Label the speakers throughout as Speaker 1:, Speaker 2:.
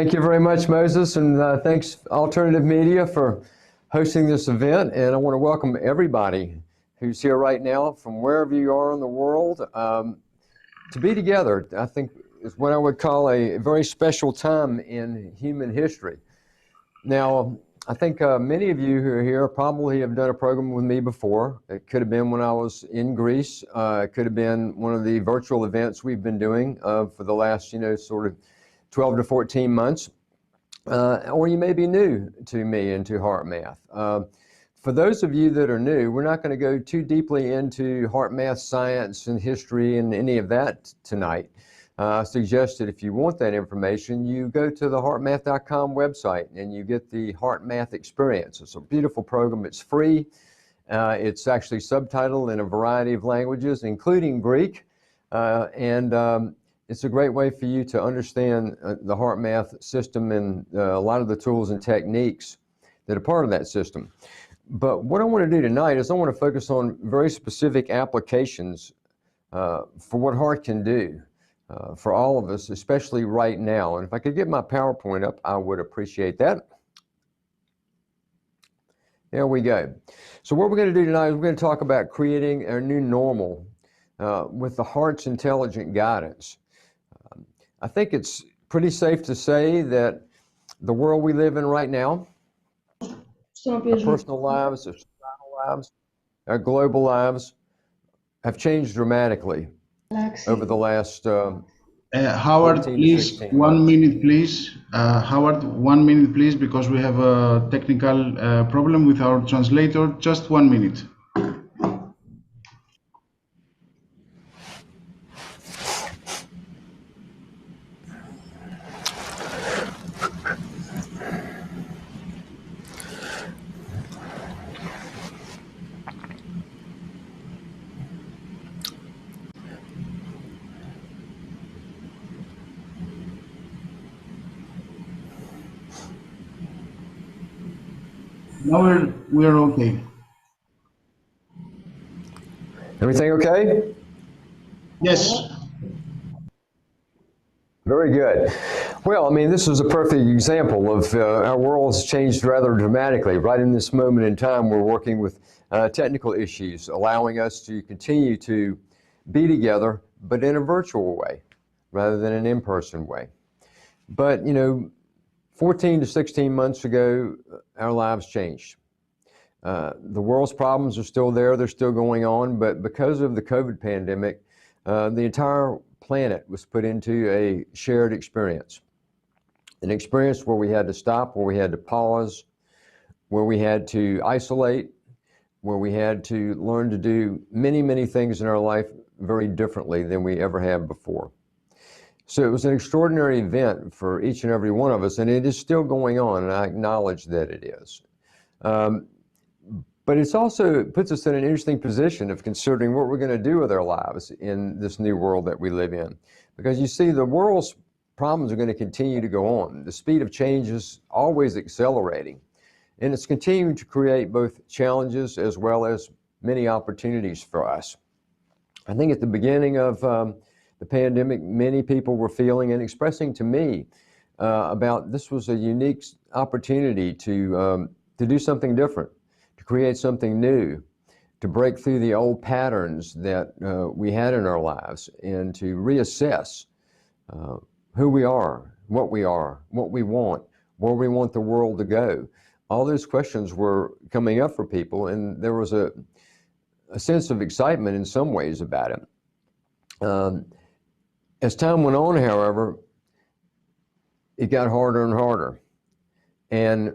Speaker 1: Thank you very much, Moses, and thanks Alternative Media for hosting this event. And I want to welcome everybody who's here right now from wherever you are in the world to be together. I think is what I would call a very special time in human history. Now, I think many of you who are here probably have done a program with me before. It could have been when I was in Greece. It could have been one of the virtual events we've been doing for the last, sort of 12 to 14 months. Or you may be new to me and to HeartMath. For those of you that are new, we're not going to go too deeply into HeartMath science and history and any of that tonight. I suggest that if you want that information, you go to the heartmath.com website and you get the HeartMath experience. It's a beautiful program. It's free. It's actually subtitled in a variety of languages, including Greek. It's a great way for you to understand the HeartMath system and a lot of the tools and techniques that are part of that system. But what I want to do tonight is I want to focus on very specific applications for what heart can do. For all of us, especially right now. And if I could get my PowerPoint up, I would appreciate that. There we go. So what we're going to do tonight is we're going to talk about creating our new normal with the heart's intelligent guidance. I think it's pretty safe to say that the world we live in right now, our personal lives, our societal lives, our global lives have changed dramatically over the last
Speaker 2: Howard, please, 1 minute, please. Howard, 1 minute, please, because we have a technical problem with our translator. Just 1 minute. Now we're okay.
Speaker 1: Everything okay?
Speaker 2: Yes.
Speaker 1: Very good. Well, I mean, this is a perfect example of our world has changed rather dramatically. Right in this moment in time, we're working with technical issues, allowing us to continue to be together, but in a virtual way, rather than an in-person way. But, 14 to 16 months ago, our lives changed. The world's problems are still there, they're still going on, but because of the COVID pandemic, the entire planet was put into a shared experience. An experience where we had to stop, where we had to pause, where we had to isolate, where we had to learn to do many, many things in our life very differently than we ever have before. So it was an extraordinary event for each and every one of us, and it is still going on, and I acknowledge that it is. But it's also puts us in an interesting position of considering what we're going to do with our lives in this new world that we live in. Because you see, the world's problems are going to continue to go on. The speed of change is always accelerating, and it's continuing to create both challenges as well as many opportunities for us. I think at the beginning of the pandemic, many people were feeling and expressing to me about this was a unique opportunity to do something different, to create something new, to break through the old patterns that we had in our lives, and to reassess who we are, what we want, where we want the world to go. All those questions were coming up for people, and there was a sense of excitement in some ways about it. As time went on, however, it got harder and harder. And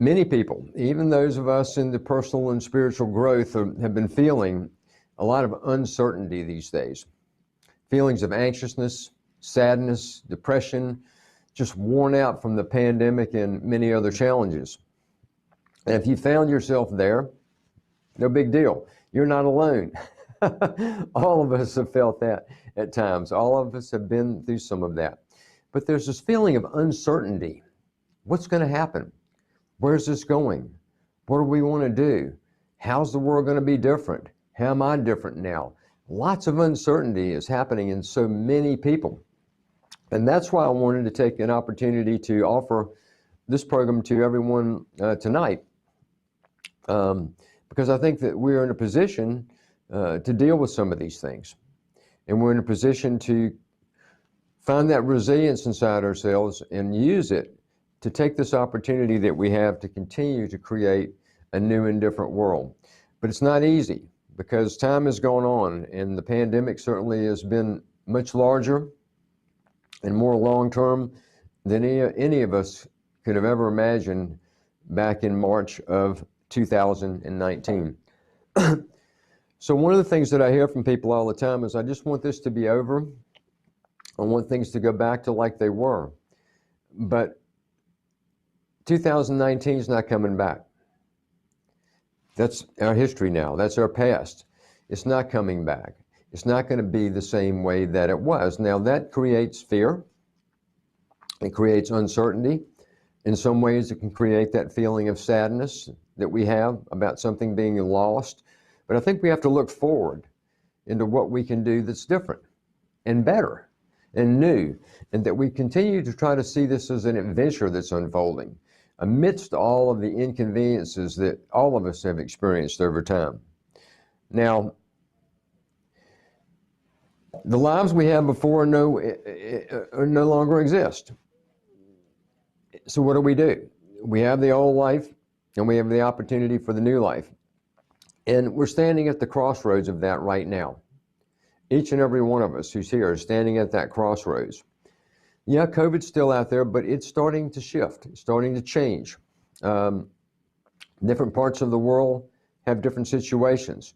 Speaker 1: many people, even those of us in the personal and spiritual growth, have been feeling a lot of uncertainty these days. Feelings of anxiousness, sadness, depression, just worn out from the pandemic and many other challenges. And if you found yourself there, no big deal. You're not alone. All of us have felt that at times. All of us have been through some of that. But there's this feeling of uncertainty. What's going to happen? Where's this going? What do we want to do? How's the world going to be different? How am I different now? Lots of uncertainty is happening in so many people. And that's why I wanted to take an opportunity to offer this program to everyone tonight, because I think that we're in a position to deal with some of these things. And we're in a position to find that resilience inside ourselves and use it to take this opportunity that we have to continue to create a new and different world. But it's not easy, because time has gone on, and the pandemic certainly has been much larger and more long-term than any of us could have ever imagined back in March of 2019. So one of the things that I hear from people all the time is, I just want this to be over. I want things to go back to like they were. But 2019 is not coming back. That's our history now. That's our past. It's not coming back. It's not going to be the same way that it was. Now, that creates fear. It creates uncertainty. In some ways, it can create that feeling of sadness that we have about something being lost. But I think we have to look forward into what we can do that's different and better and new, and that we continue to try to see this as an adventure that's unfolding amidst all of the inconveniences that all of us have experienced over time. Now, the lives we had before no longer exist. So what do? We have the old life, and we have the opportunity for the new life. And we're standing at the crossroads of that right now. Each and every one of us who's here is standing at that crossroads. Yeah, COVID's still out there, but it's starting to shift. It's starting to change. Different parts of the world have different situations.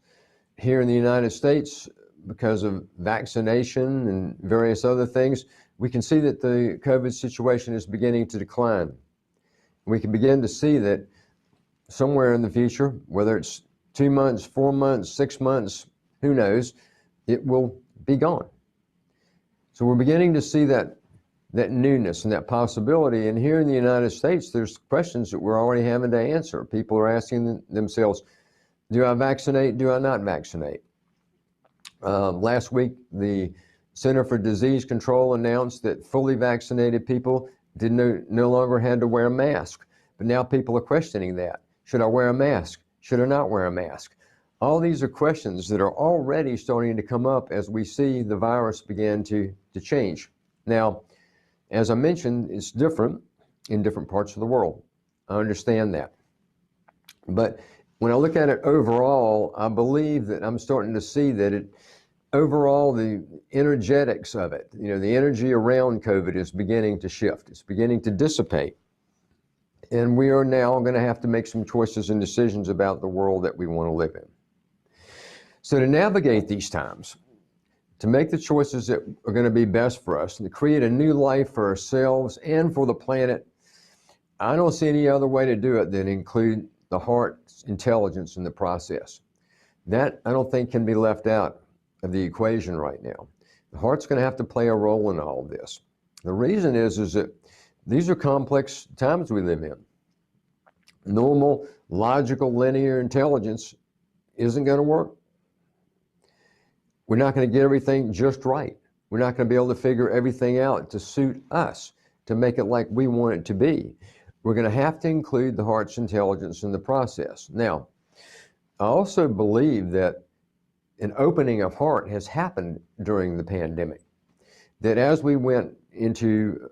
Speaker 1: Here in the United States, because of vaccination and various other things, we can see that the COVID situation is beginning to decline. We can begin to see that somewhere in the future, whether it's 2 months, 4 months, 6 months, who knows, it will be gone. So we're beginning to see that newness and that possibility. And here in the United States, there's questions that we're already having to answer. People are asking themselves, do I vaccinate? Do I not vaccinate? Last week, the Center for Disease Control announced that fully vaccinated people no longer had to wear a mask. But now people are questioning that. Should I wear a mask? Should I not wear a mask? All these are questions that are already starting to come up as we see the virus begin to change. Now, as I mentioned, it's different in different parts of the world. I understand that. But when I look at it overall, I believe that I'm starting to see that overall, the energetics of it, the energy around COVID is beginning to shift. It's beginning to dissipate. And we are now going to have to make some choices and decisions about the world that we want to live in. So to navigate these times, to make the choices that are going to be best for us, and to create a new life for ourselves and for the planet, I don't see any other way to do it than include the heart's intelligence in the process. That, I don't think, can be left out of the equation right now. The heart's going to have to play a role in all of this. The reason is that these are complex times we live in. Normal, logical, linear intelligence isn't going to work. We're not going to get everything just right. We're not going to be able to figure everything out to suit us, to make it like we want it to be. We're going to have to include the heart's intelligence in the process. Now, I also believe that an opening of heart has happened during the pandemic. That as we went into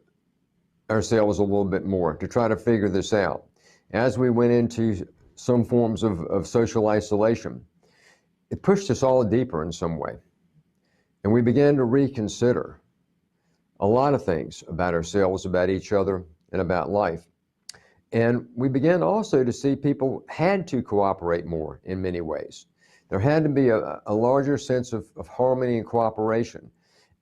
Speaker 1: ourselves a little bit more to try to figure this out, as we went into some forms of social isolation, it pushed us all deeper in some way. And we began to reconsider a lot of things about ourselves, about each other, and about life. And we began also to see people had to cooperate more in many ways. There had to be a larger sense of harmony and cooperation.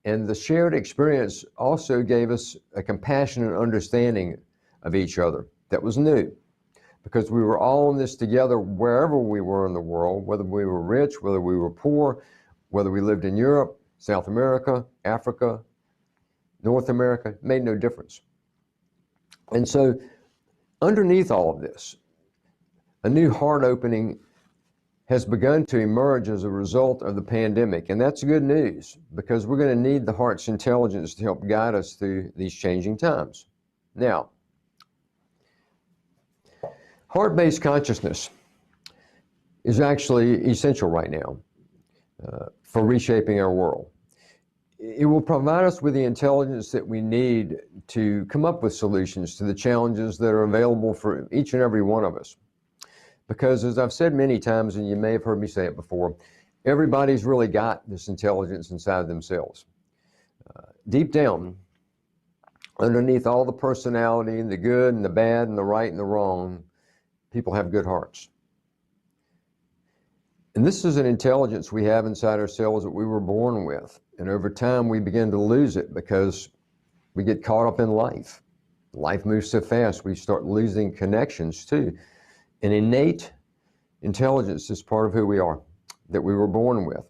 Speaker 1: And the shared experience also gave us a compassionate understanding of each other that was new, because we were all in this together wherever we were in the world, whether we were rich, whether we were poor, whether we lived in Europe, South America, Africa, North America, it made no difference. And so underneath all of this, a new heart opening has begun to emerge as a result of the pandemic. And that's good news, because we're going to need the heart's intelligence to help guide us through these changing times. Now, heart-based consciousness is actually essential right now for reshaping our world. It will provide us with the intelligence that we need to come up with solutions to the challenges that are available for each and every one of us. Because as I've said many times, and you may have heard me say it before, everybody's really got this intelligence inside themselves. Deep down, underneath all the personality and the good and the bad and the right and the wrong, people have good hearts. And this is an intelligence we have inside ourselves that we were born with. And over time, we begin to lose it because we get caught up in life. Life moves so fast, we start losing connections too. An innate intelligence is part of who we are, that we were born with.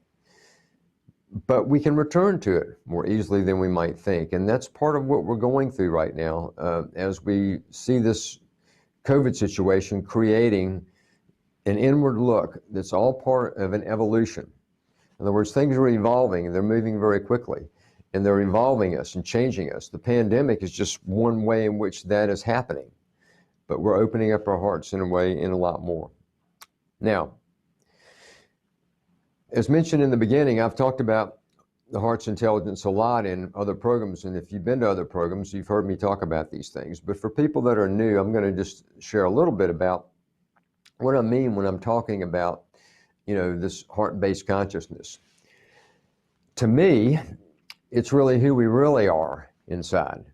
Speaker 1: But we can return to it more easily than we might think. And that's part of what we're going through right now as we see this COVID situation creating an inward look that's all part of an evolution. In other words, things are evolving and they're moving very quickly, and they're evolving us and changing us. The pandemic is just one way in which that is happening, but we're opening up our hearts in a lot more. Now, as mentioned in the beginning, I've talked about the heart's intelligence a lot in other programs, and if you've been to other programs, you've heard me talk about these things. But for people that are new, I'm going to just share a little bit about what I mean when I'm talking about, this heart-based consciousness. To me, it's really who we really are inside.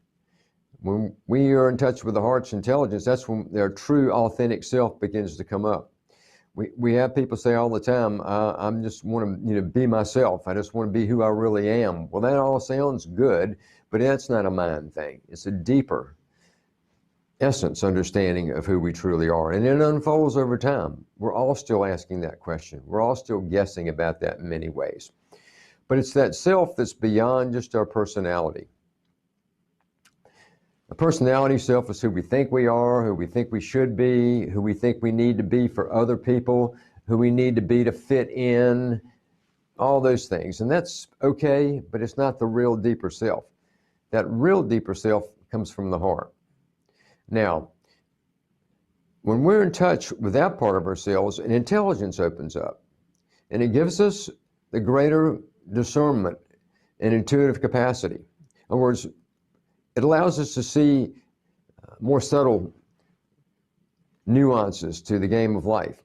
Speaker 1: When we are in touch with the heart's intelligence, that's when their true, authentic self begins to come up. We have people say all the time, I just want to be myself. I just want to be who I really am. Well, that all sounds good, but that's not a mind thing. It's a deeper essence understanding of who we truly are. And it unfolds over time. We're all still asking that question. We're all still guessing about that in many ways. But it's that self that's beyond just our personality. A personality self is who we think we are, who we think we should be, who we think we need to be for other people, who we need to be to fit in, all those things. And that's okay, but it's not the real deeper self. That real deeper self comes from the heart. Now, when we're in touch with that part of ourselves, an intelligence opens up, and it gives us the greater discernment and intuitive capacity. In other words, it allows us to see more subtle nuances to the game of life.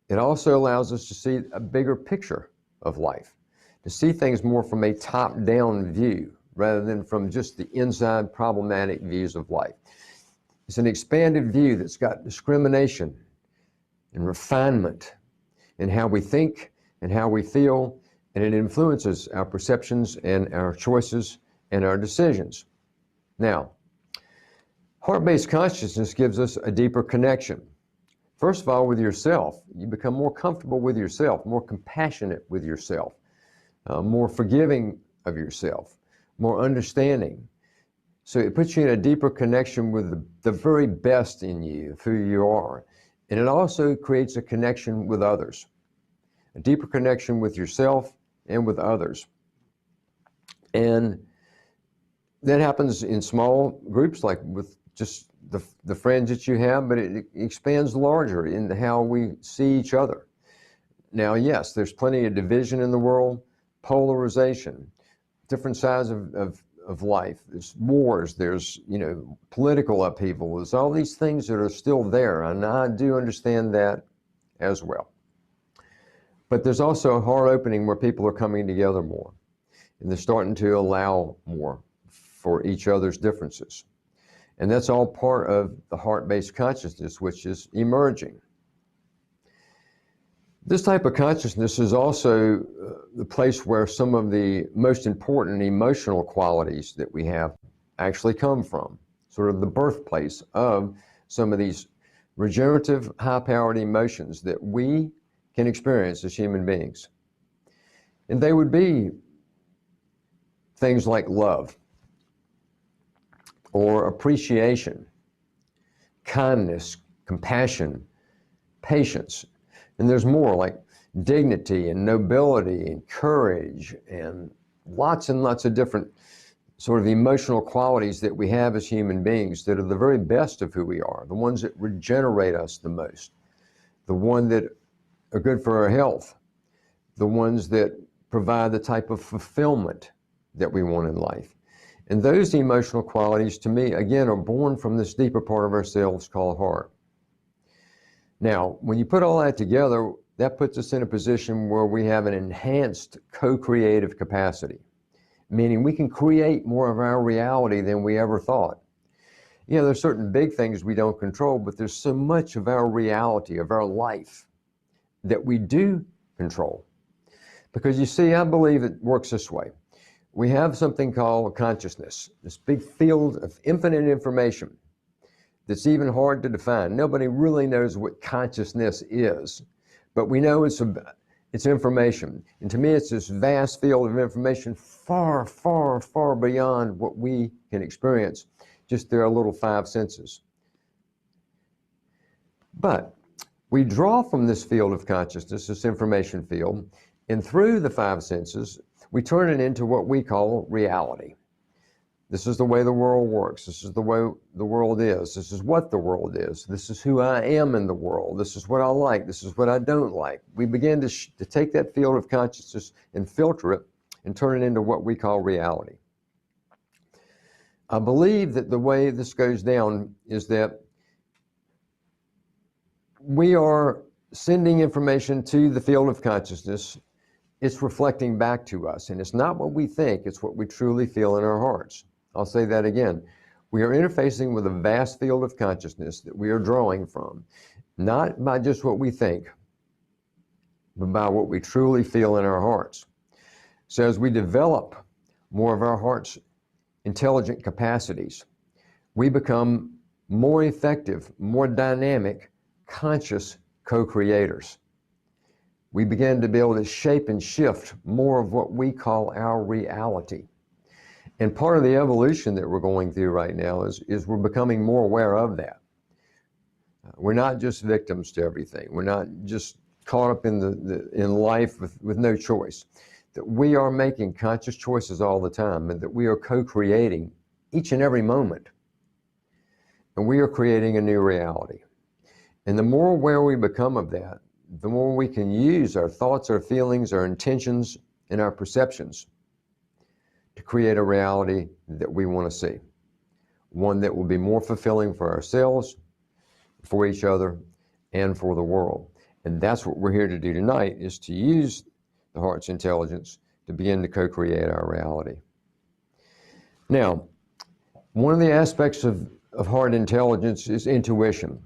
Speaker 1: It also allows us to see a bigger picture of life, to see things more from a top-down view rather than from just the inside problematic views of life. It's an expanded view that's got discrimination and refinement in how we think and how we feel, and it influences our perceptions and our choices and our decisions. Now, heart-based consciousness gives us a deeper connection. First of all, with yourself. You become more comfortable with yourself, more compassionate with yourself, more forgiving of yourself, more understanding. So it puts you in a deeper connection with the very best in you, of who you are. And it also creates a connection with others, a deeper connection with yourself and with others. And that happens in small groups, like with just the friends that you have, but it expands larger into how we see each other. Now, yes, there's plenty of division in the world, polarization, different sides of life. There's wars, there's, political upheaval. There's all these things that are still there, and I do understand that as well. But there's also a heart opening where people are coming together more, and they're starting to allow more for each other's differences. And that's all part of the heart-based consciousness, which is emerging. This type of consciousness is also the place where some of the most important emotional qualities that we have actually come from, sort of the birthplace of some of these regenerative, high-powered emotions that we can experience as human beings. And they would be things like love, or appreciation, kindness, compassion, patience. And there's more, like dignity and nobility and courage and lots of different sort of emotional qualities that we have as human beings that are the very best of who we are, the ones that regenerate us the most, the ones that are good for our health, the ones that provide the type of fulfillment that we want in life. And those emotional qualities, to me, again, are born from this deeper part of ourselves called heart. Now, when you put all that together, that puts us in a position where we have an enhanced co-creative capacity, meaning we can create more of our reality than we ever thought. You know, there's certain big things we don't control, but there's so much of our reality, of our life, that we do control. Because you see, I believe it works this way. We have something called consciousness, this big field of infinite information that's even hard to define. Nobody really knows what consciousness is, but we know it's information. And to me, it's this vast field of information far, far, far beyond what we can experience just through our little five senses. But we draw from this field of consciousness, this information field, and through the five senses, we turn it into what we call reality. This is the way the world works. This is the way the world is. This is what the world is. This is who I am in the world. This is what I like. This is what I don't like. We begin to take that field of consciousness and filter it and turn it into what we call reality. I believe that the way this goes down is that we are sending information to the field of consciousness. It's reflecting back to us, and it's not what we think, it's what we truly feel in our hearts. I'll say that again. We are interfacing with a vast field of consciousness that we are drawing from, not by just what we think, but by what we truly feel in our hearts. So as we develop more of our heart's intelligent capacities, we become more effective, more dynamic, conscious co-creators. We begin to be able to shape and shift more of what we call our reality. And part of the evolution that we're going through right now is we're becoming more aware of that. We're not just victims to everything. We're not just caught up in life with no choice. That we are making conscious choices all the time, and that we are co-creating each and every moment. And we are creating a new reality. And the more aware we become of that, the more we can use our thoughts, our feelings, our intentions, and our perceptions to create a reality that we want to see. One that will be more fulfilling for ourselves, for each other, and for the world. And that's what we're here to do tonight, is to use the heart's intelligence to begin to co-create our reality. Now, one of the aspects of heart intelligence is intuition.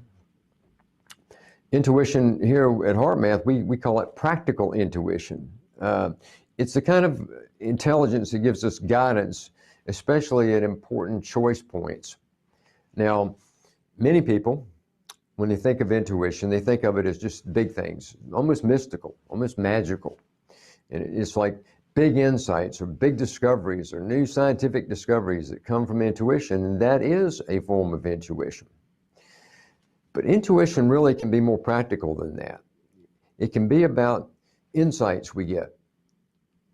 Speaker 1: Intuition here at HeartMath, we call it practical intuition. It's the kind of intelligence that gives us guidance, especially at important choice points. Now, many people, when they think of intuition, they think of it as just big things, almost mystical, almost magical. And it's like big insights or big discoveries or new scientific discoveries that come from intuition, and that is a form of intuition. But intuition really can be more practical than that. It can be about insights we get,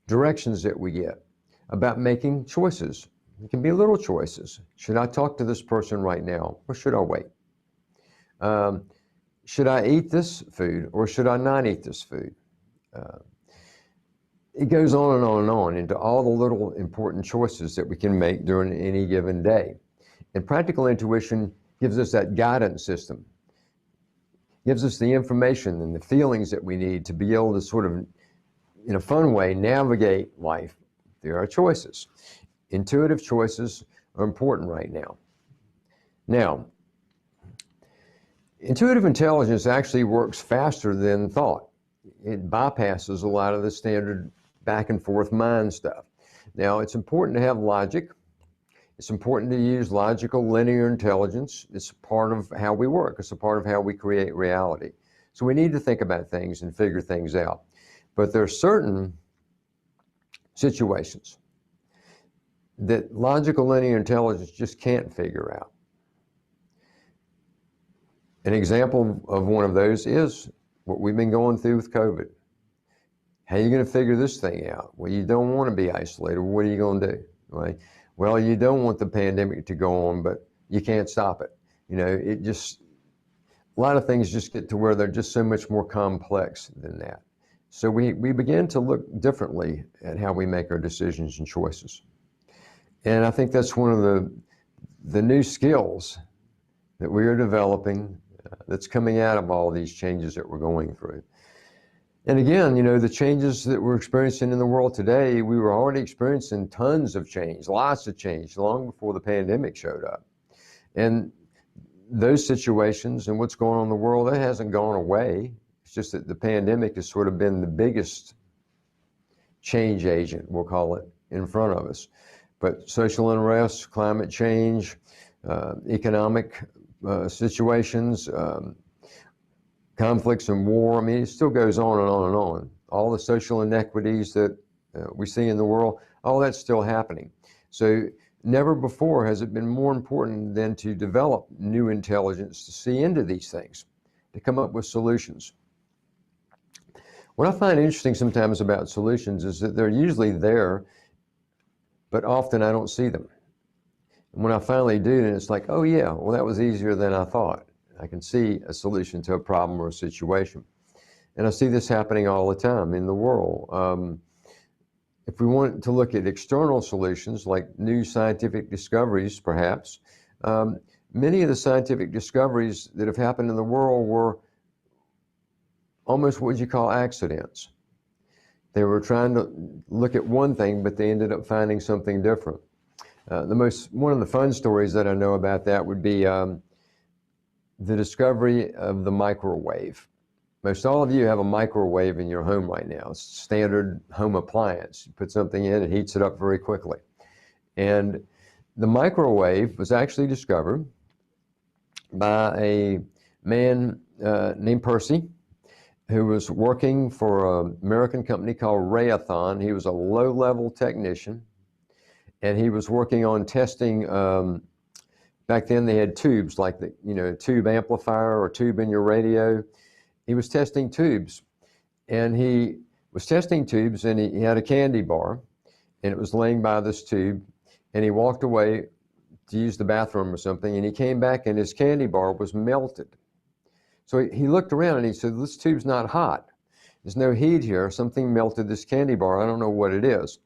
Speaker 1: directions that we get, about making choices. It can be little choices. Should I talk to this person right now, or should I wait? Should I eat this food, or should I not eat this food? It goes on and on and on into all the little important choices that we can make during any given day. And practical intuition gives us that guidance system, gives us the information and the feelings that we need to be able to sort of, in a fun way, navigate life through our choices. Intuitive choices are important right now. Now, intuitive intelligence actually works faster than thought. It bypasses a lot of the standard back and forth mind stuff. Now, it's important to have logic. It's important to use logical linear intelligence. It's part of how we work. It's a part of how we create reality. So we need to think about things and figure things out. But there are certain situations that logical linear intelligence just can't figure out. An example of one of those is what we've been going through with COVID. How are you going to figure this thing out? Well, you don't want to be isolated. What are you going to do? Right? Well, you don't want the pandemic to go on, but you can't stop it. You know, it just, a lot of things just get to where they're just so much more complex than that. So we begin to look differently at how we make our decisions and choices. And I think that's one of the new skills that we are developing that's coming out of all these changes that we're going through. And again, you know, the changes that we're experiencing in the world today, we were already experiencing tons of change, lots of change, long before the pandemic showed up. And those situations and what's going on in the world, that hasn't gone away. It's just that the pandemic has sort of been the biggest change agent, we'll call it, in front of us. But social unrest, climate change, economic situations, conflicts and war, I mean, it still goes on and on and on. All the social inequities that we see in the world, all that's still happening. So never before has it been more important than to develop new intelligence to see into these things, to come up with solutions. What I find interesting sometimes about solutions is that they're usually there, but often I don't see them. And when I finally do, then it's like, oh yeah, well that was easier than I thought. I can see a solution to a problem or a situation. And I see this happening all the time in the world. If we want to look at external solutions, like new scientific discoveries, perhaps, many of the scientific discoveries that have happened in the world were almost what you call accidents. They were trying to look at one thing, but they ended up finding something different. One of the fun stories that I know about that would be the discovery of the microwave. Most all of you have a microwave in your home right now. It's a standard home appliance. You put something in, it heats it up very quickly. And the microwave was actually discovered by a man named Percy, who was working for an American company called Raytheon. He was a low-level technician, and he was working on testing. Back then they had tubes, like the, you know, tube amplifier or tube in your radio. He was testing tubes, and he was testing tubes, and he had a candy bar, and it was laying by this tube, and he walked away to use the bathroom or something, and he came back and his candy bar was melted. So he looked around and he said, this tube's not hot. There's no heat here. Something melted this candy bar. I don't know what it is.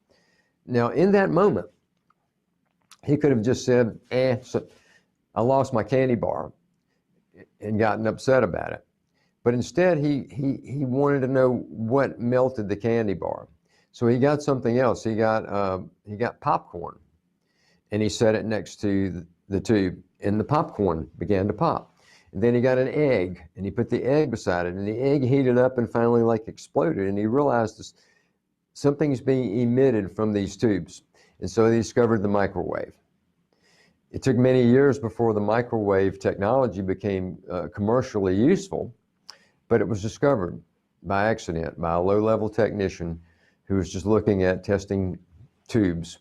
Speaker 1: Now, in that moment, he could have just said, so I lost my candy bar, and gotten upset about it. But instead, he wanted to know what melted the candy bar. So he got something else. He got popcorn, and he set it next to the tube, and the popcorn began to pop. And then he got an egg, and he put the egg beside it, and the egg heated up and finally like exploded, and he realized something's being emitted from these tubes. And so he discovered the microwave. It took many years before the microwave technology became commercially useful, but it was discovered by accident by a low-level technician who was just looking at testing tubes,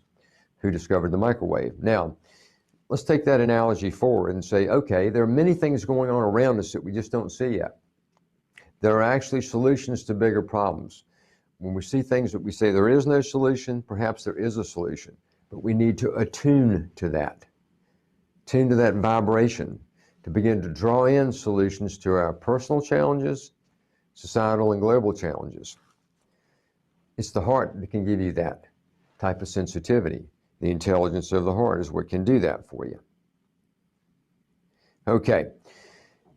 Speaker 1: who discovered the microwave. Now, let's take that analogy forward and say, okay, there are many things going on around us that we just don't see yet. There are actually solutions to bigger problems. When we see things that we say there is no solution, perhaps there is a solution, but we need to attune to that. Tune to that vibration to begin to draw in solutions to our personal challenges, societal and global challenges. It's the heart that can give you that type of sensitivity. The intelligence of the heart is what can do that for you. Okay,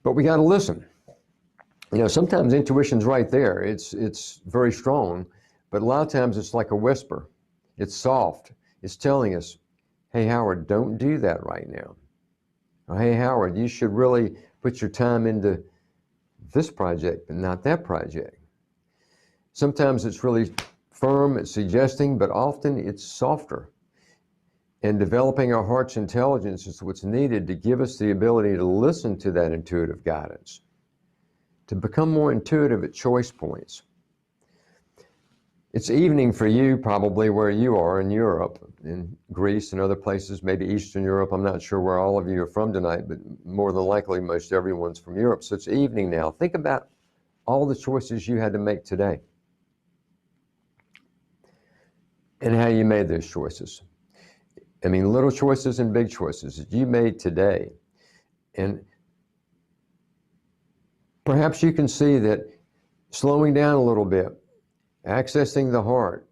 Speaker 1: but we got to listen. You know, sometimes intuition's right there. It's very strong, but a lot of times it's like a whisper. It's soft. It's telling us, hey, Howard, don't do that right now. Or, hey, Howard, you should really put your time into this project and not that project. Sometimes it's really firm, it's suggesting, but often it's softer. And developing our heart's intelligence is what's needed to give us the ability to listen to that intuitive guidance, to become more intuitive at choice points. It's evening for you probably where you are in Europe, in Greece and other places, maybe Eastern Europe. I'm not sure where all of you are from tonight, but more than likely most everyone's from Europe. So it's evening now. Think about all the choices you had to make today. and how you made those choices. I mean, little choices and big choices that you made today. And perhaps you can see that slowing down a little bit, accessing the heart,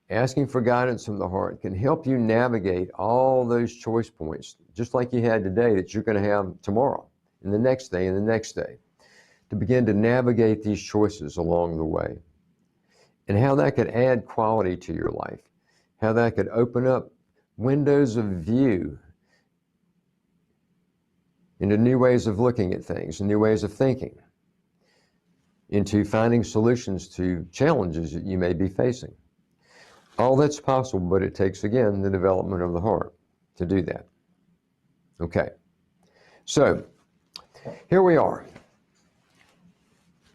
Speaker 1: asking for guidance from the heart can help you navigate all those choice points, just like you had today, that you're going to have tomorrow, and the next day, and the next day, to begin to navigate these choices along the way. And how that could add quality to your life, how that could open up windows of view into new ways of looking at things, and new ways of thinking, into finding solutions to challenges that you may be facing. All that's possible, but it takes, again, the development of the heart to do that. Okay, so here we are.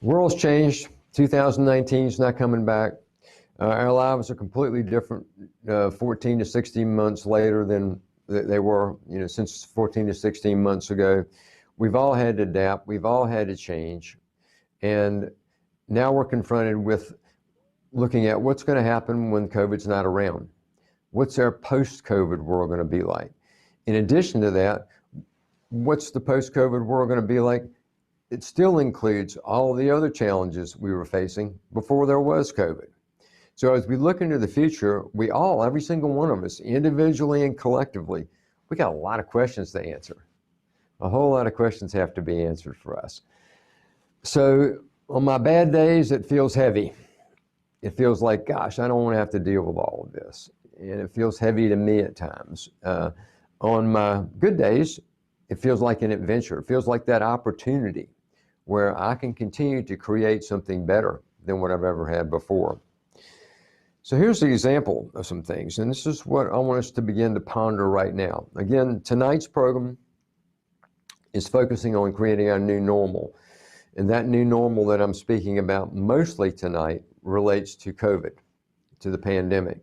Speaker 1: World's changed. 2019 is not coming back. Our lives are completely different 14 to 16 months later than they were, since 14 to 16 months ago. We've all had to adapt. We've all had to change. And now we're confronted with looking at what's going to happen when COVID's not around. What's our post-COVID world going to be like? In addition to that, what's the post-COVID world going to be like? It still includes all the other challenges we were facing before there was COVID. So as we look into the future, we all, every single one of us, individually and collectively, we got a lot of questions to answer. A whole lot of questions have to be answered for us. So on my bad days, it feels heavy. It feels like, gosh, I don't want to have to deal with all of this. And it feels heavy to me at times. On my good days, it feels like an adventure. It feels like that opportunity where I can continue to create something better than what I've ever had before. So here's the example of some things, and this is what I want us to begin to ponder right now. Again, tonight's program is focusing on creating our new normal. And that new normal that I'm speaking about mostly tonight relates to COVID, to the pandemic.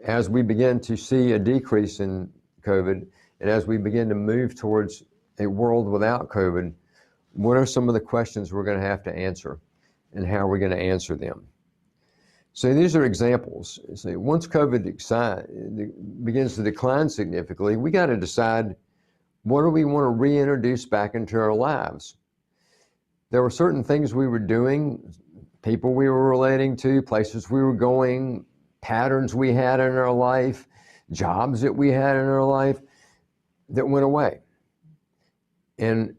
Speaker 1: As we begin to see a decrease in COVID, and as we begin to move towards a world without COVID, what are some of the questions we're going to have to answer, and how are we going to answer them? So these are examples. So once COVID begins to decline significantly, we got to decide, what do we want to reintroduce back into our lives? There were certain things we were doing, people we were relating to, places we were going, patterns we had in our life, jobs that we had in our life that went away. And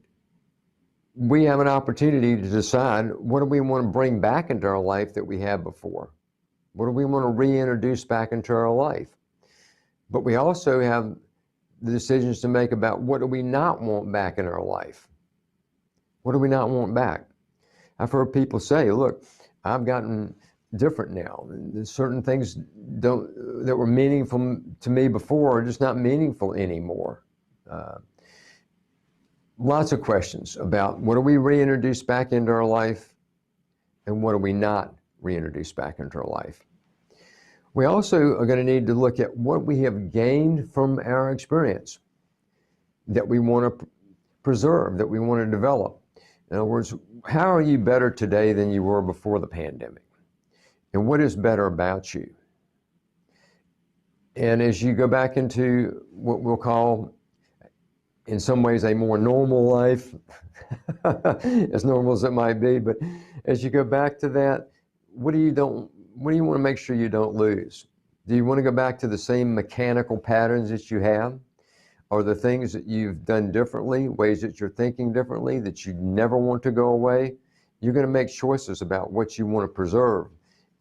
Speaker 1: we have an opportunity to decide, what do we want to bring back into our life that we had before? What do we want to reintroduce back into our life? But we also have the decisions to make about, what do we not want back in our life? What do we not want back? I've heard people say, look, I've gotten different now. There's certain things that were meaningful to me before are just not meaningful anymore. Lots of questions about, what do we reintroduce back into our life, and what do we not reintroduce back into our life? We also are going to need to look at what we have gained from our experience that we want to preserve, that we want to develop. In other words, how are you better today than you were before the pandemic? And what is better about you? And as you go back into what we'll call, in some ways, a more normal life, as normal as it might be, but as you go back to that, what do you want to make sure you don't lose? Do you want to go back to the same mechanical patterns that you have? Or the things that you've done differently, ways that you're thinking differently, that you never want to go away? You're going to make choices about what you want to preserve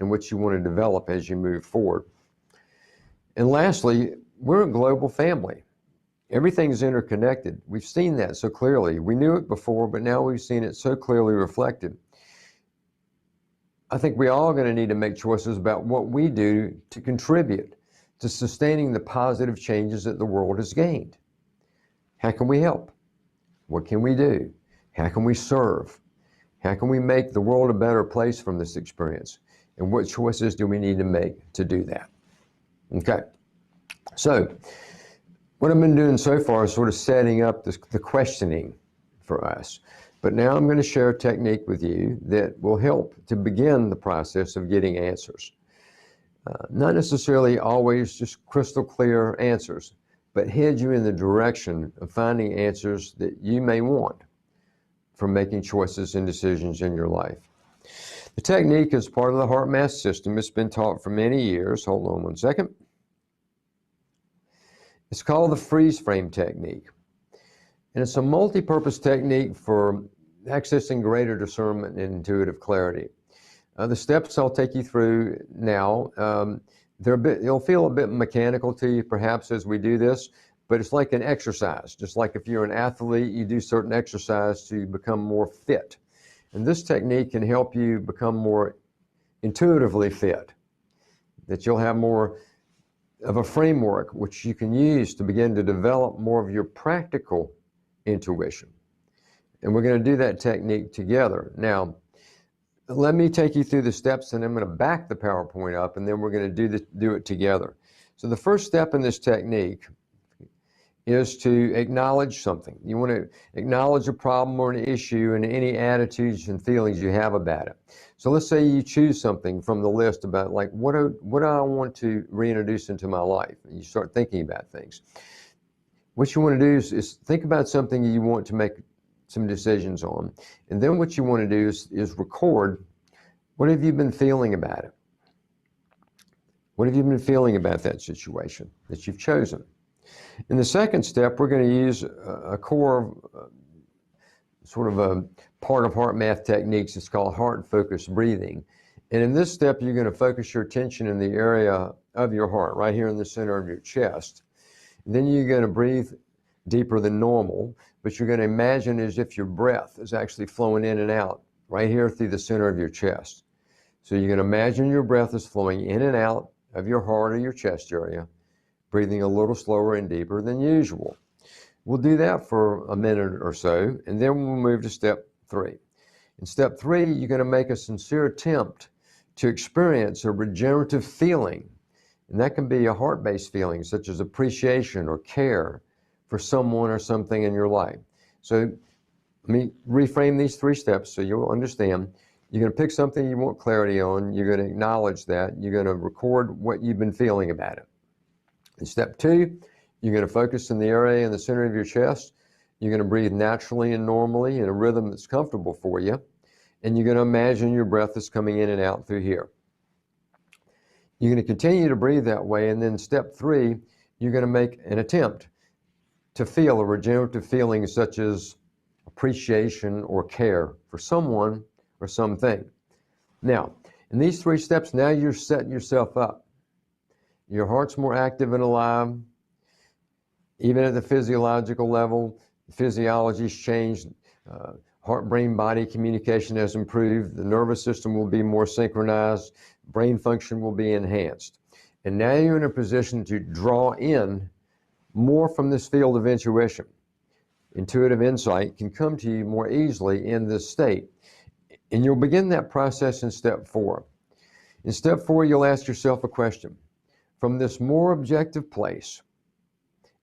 Speaker 1: and what you want to develop as you move forward. And lastly, we're a global family. Everything's interconnected. We've seen that so clearly. We knew it before, but now we've seen it so clearly reflected. I think we all are going to need to make choices about what we do to contribute to sustaining the positive changes that the world has gained. How can we help? What can we do? How can we serve? How can we make the world a better place from this experience? And what choices do we need to make to do that? Okay, so what I've been doing so far is sort of setting up the questioning for us. But now I'm going to share a technique with you that will help to begin the process of getting answers. Not necessarily always just crystal clear answers, but head you in the direction of finding answers that you may want for making choices and decisions in your life. The technique is part of the HeartMath system. It's been taught for many years. Hold on one second. It's called the freeze frame technique. And it's a multi-purpose technique for accessing greater discernment and intuitive clarity. The steps I'll take you through now, they'll feel a bit mechanical to you perhaps as we do this, but it's like an exercise. Just like if you're an athlete, you do certain exercise to become more fit. And this technique can help you become more intuitively fit, that you'll have more of a framework which you can use to begin to develop more of your practical intuition. And we're going to do that technique together. Now, let me take you through the steps, and I'm going to back the PowerPoint up, and then we're going to do it together. So the first step in this technique is to acknowledge something. You want to acknowledge a problem or an issue and any attitudes and feelings you have about it. So let's say you choose something from the list about like, what do I want to reintroduce into my life? And you start thinking about things. What you want to do is think about something you want to make some decisions on. And then what you want to do is record, what have you been feeling about it? What have you been feeling about that situation that you've chosen? In the second step, we're going to use a core, sort of a part of HeartMath techniques. It's called heart-focused breathing. And in this step, you're going to focus your attention in the area of your heart, right here in the center of your chest. And then you're going to breathe deeper than normal, but you're going to imagine as if your breath is actually flowing in and out right here through the center of your chest. So you're going to imagine your breath is flowing in and out of your heart or your chest area, breathing a little slower and deeper than usual. We'll do that for a minute or so, and then we'll move to step 3. In step 3, you're going to make a sincere attempt to experience a regenerative feeling, and that can be a heart-based feeling such as appreciation or care for someone or something in your life. So let me reframe these 3 steps so you'll understand. You're going to pick something you want clarity on. You're going to acknowledge that. You're going to record what you've been feeling about it. In step 2, you're going to focus in the area in the center of your chest. You're going to breathe naturally and normally in a rhythm that's comfortable for you. And you're going to imagine your breath is coming in and out through here. You're going to continue to breathe that way. And then step 3, you're going to make an attempt to feel a regenerative feeling such as appreciation or care for someone or something. Now, in these 3 steps, now you're setting yourself up. Your heart's more active and alive. Even at the physiological level, physiology's changed. Heart-brain-body communication has improved. The nervous system will be more synchronized. Brain function will be enhanced. And now you're in a position to draw in more from this field of intuition. Intuitive insight can come to you more easily in this state. And you'll begin that process in step 4. In step 4, you'll ask yourself a question. From this more objective place,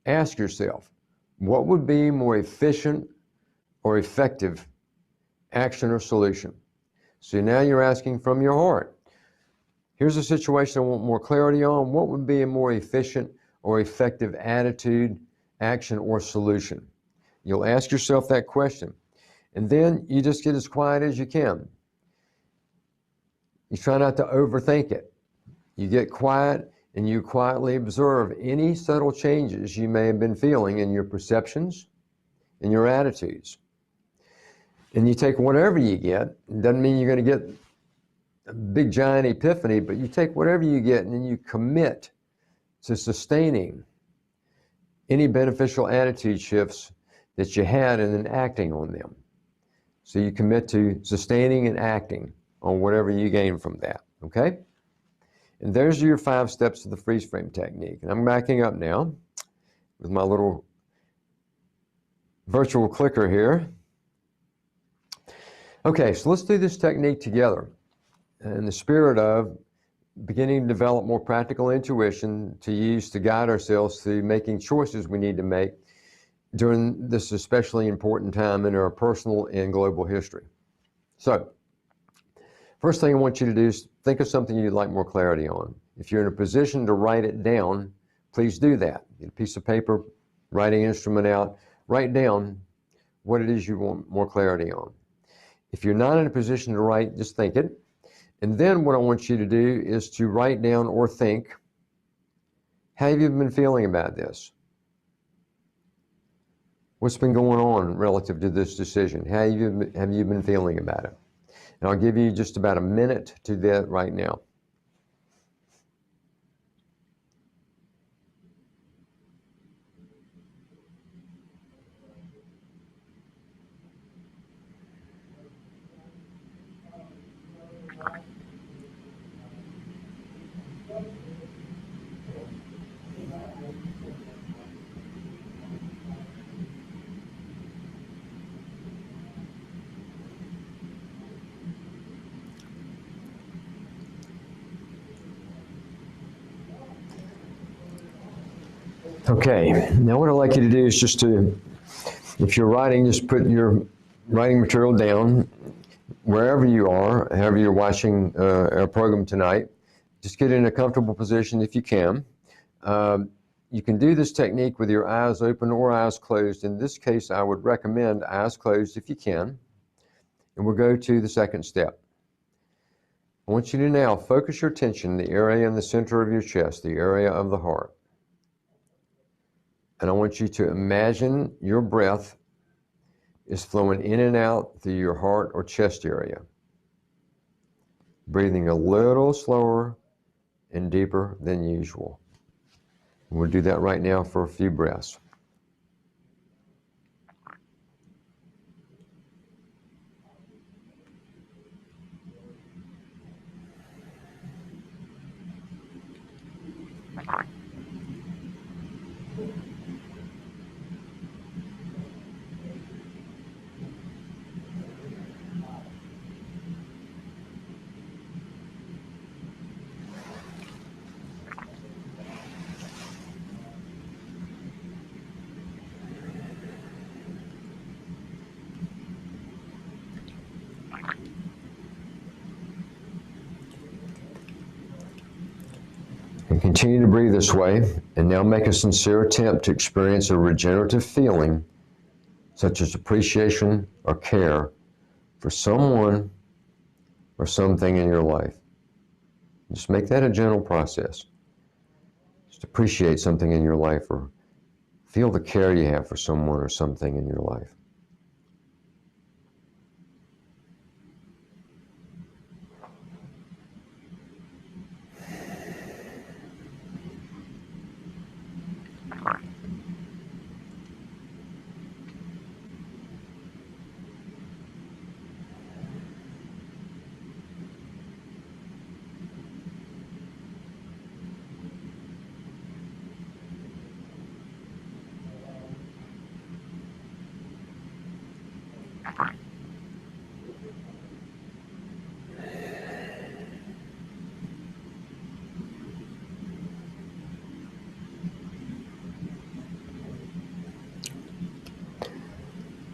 Speaker 1: ask yourself, what would be more efficient or effective action or solution? So now you're asking from your heart. Here's a situation I want more clarity on. What would be a more efficient or effective attitude, action, or solution? You'll ask yourself that question. And then you just get as quiet as you can. You try not to overthink it. You get quiet and you quietly observe any subtle changes you may have been feeling in your perceptions and your attitudes. And you take whatever you get. It doesn't mean you're going to get a big giant epiphany, but you take whatever you get and then you commit to sustaining any beneficial attitude shifts that you had and then acting on them. So you commit to sustaining and acting on whatever you gain from that, okay? And there's your 5 steps of the freeze frame technique. And I'm backing up now with my little virtual clicker here. Okay, so let's do this technique together in the spirit of beginning to develop more practical intuition to use to guide ourselves through making choices we need to make during this especially important time in our personal and global history. So, first thing I want you to do is think of something you'd like more clarity on. If you're in a position to write it down, please do that. Get a piece of paper, writing instrument out, write down what it is you want more clarity on. If you're not in a position to write, just think it. And then what I want you to do is to write down or think, how have you been feeling about this? What's been going on relative to this decision? How have you been feeling about it? And I'll give you just about a minute to do that right now. Okay, now what I'd like you to do is just to, if you're writing, just put your writing material down wherever you are, however you're watching our program tonight. Just get in a comfortable position if you can. You can do this technique with your eyes open or eyes closed. In this case, I would recommend eyes closed if you can. And we'll go to the second step. I want you to now focus your attention in the area in the center of your chest, the area of the heart. And I want you to imagine your breath is flowing in and out through your heart or chest area. Breathing a little slower and deeper than usual. We'll do that right now for a few breaths. And continue to breathe this way, and now make a sincere attempt to experience a regenerative feeling, such as appreciation or care for someone or something in your life. Just make that a gentle process. Just appreciate something in your life or feel the care you have for someone or something in your life.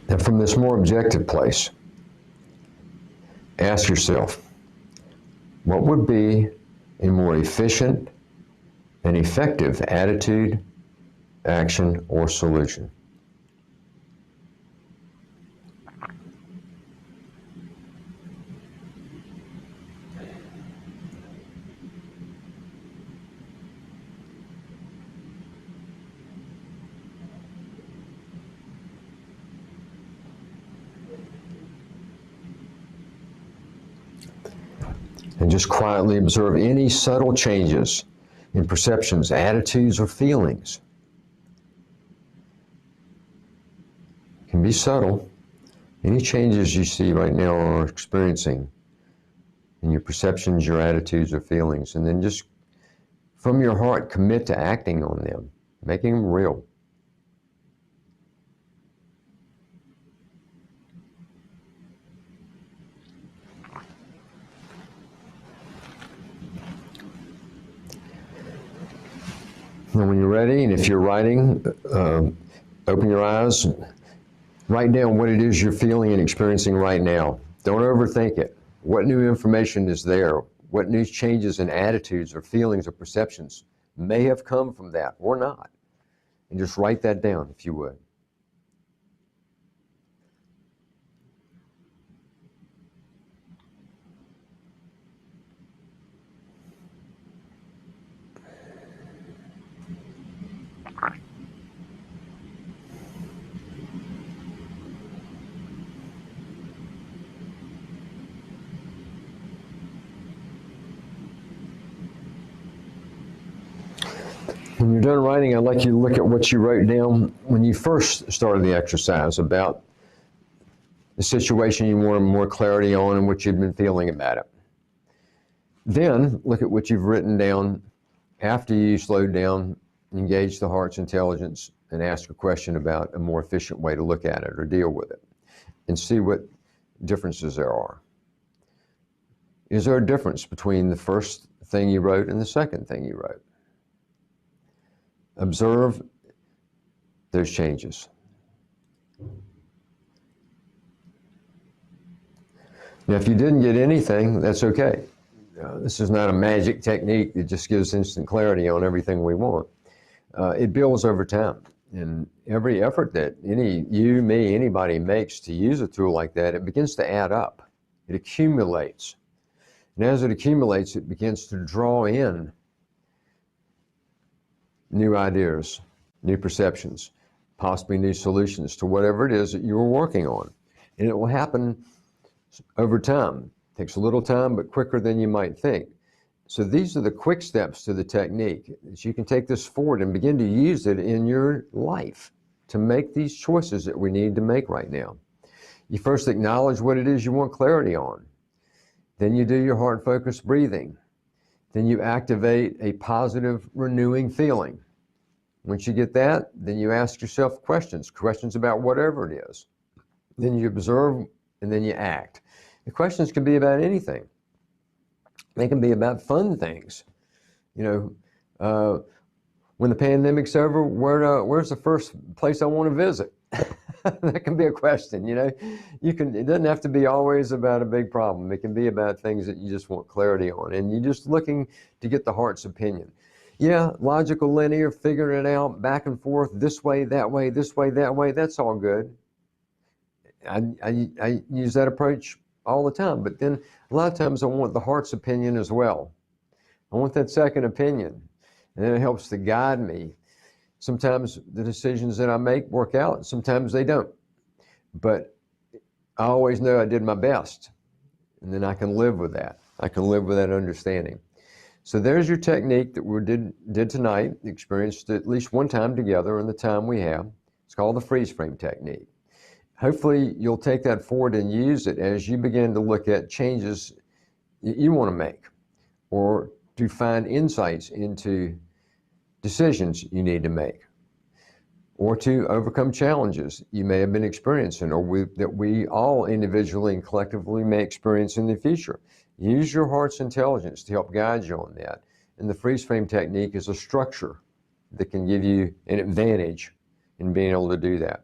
Speaker 1: Now, from this more objective place, ask yourself, what would be a more efficient and effective attitude, action, or solution? And just quietly observe any subtle changes in perceptions, attitudes, or feelings. It can be subtle. Any changes you see right now or are experiencing in your perceptions, your attitudes, or feelings, and then just from your heart commit to acting on them, making them real. And when you're ready, and if you're writing, open your eyes, write down what it is you're feeling and experiencing right now. Don't overthink it. What new information is there? What new changes in attitudes or feelings or perceptions may have come from that or not? And just write that down if you would. When you're done writing, I'd like you to look at what you wrote down when you first started the exercise about the situation you wanted more clarity on and what you'd been feeling about it. Then look at what you've written down after you slowed down, engage the heart's intelligence, and ask a question about a more efficient way to look at it or deal with it, and see what differences there are. Is there a difference between the first thing you wrote and the second thing you wrote? Observe those changes. Now, if you didn't get anything, that's okay. This is not a magic technique that just gives instant clarity on everything we want. It builds over time. And every effort that you, me, anybody makes to use a tool like that, it begins to add up. It accumulates. And as it accumulates, it begins to draw in new ideas, new perceptions, possibly new solutions to whatever it is that you're working on. And it will happen over time. It takes a little time, but quicker than you might think. So these are the quick steps to the technique. So you can take this forward and begin to use it in your life to make these choices that we need to make right now. You first acknowledge what it is you want clarity on. Then you do your heart-focused breathing. Then you activate a positive, renewing feeling. Once you get that, then you ask yourself questions about whatever it is. Then you observe, and then you act. The questions can be about anything. They can be about fun things. You know, when the pandemic's over, where's the first place I want to visit? That can be a question, you know. It doesn't have to be always about a big problem. It can be about things that you just want clarity on, and you're just looking to get the heart's opinion. Yeah, logical, linear, figuring it out, back and forth, this way, that way, this way, that way, that's all good. I use that approach all the time, but then a lot of times I want the heart's opinion as well. I want that second opinion, and then it helps to guide me. Sometimes the decisions that I make work out, sometimes they don't. But I always know I did my best, and then I can live with that. I can live with that understanding. So there's your technique that we did tonight, experienced at least one time together in the time we have. It's called the freeze frame technique. Hopefully you'll take that forward and use it as you begin to look at changes that you want to make, or to find insights into decisions you need to make, or to overcome challenges you may have been experiencing, or that we all individually and collectively may experience in the future. Use your heart's intelligence to help guide you on that. And the freeze frame technique is a structure that can give you an advantage in being able to do that.